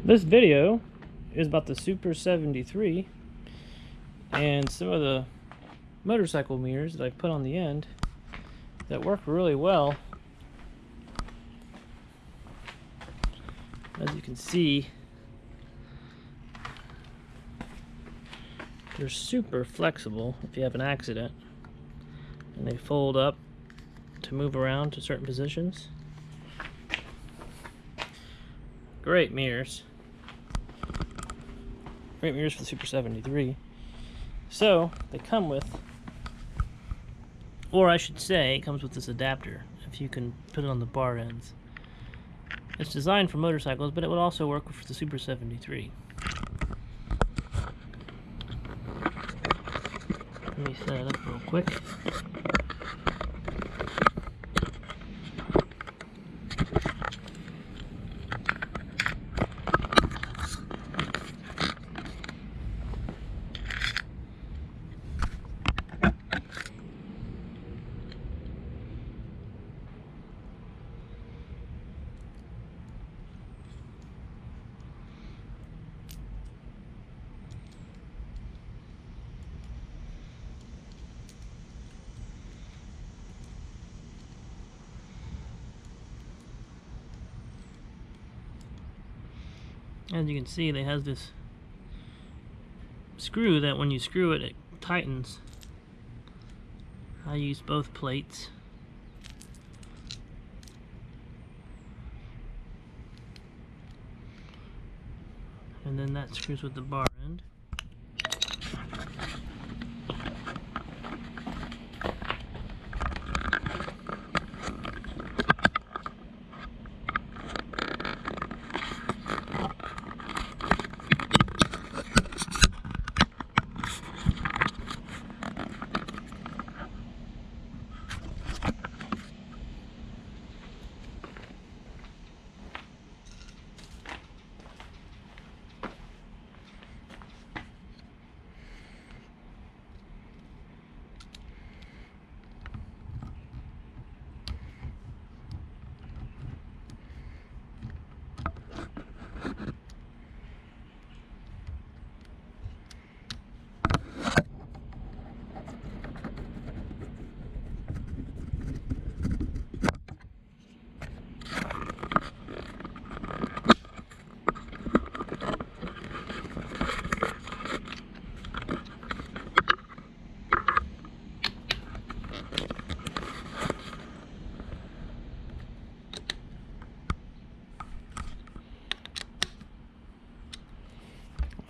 This video is about the Super 73 and some of the motorcycle mirrors that I put on the end that work really well. As you can see, they're super flexible if you have an accident, and they fold up to move around to certain positions. Great mirrors. Great mirrors for the Super 73. So they come with, or I should say, it comes with this adapter, if you can put it on the bar ends. It's designed for motorcycles, but it would also work for the Super 73. Let me set it up real quick. As you can see, it has this screw that when you screw it, it tightens. I use both plates. And then that screws with the bar end.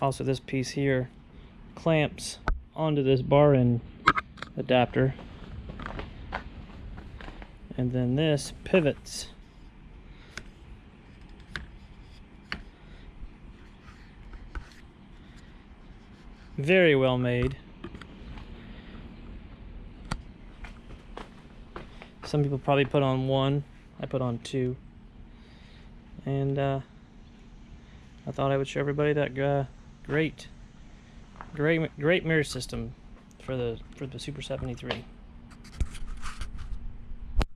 Also, this piece here clamps onto this bar end adapter, and then this pivots. Very well made. Some people probably put on one. I put on two, and I thought I would show everybody that great mirror system for the Super 73.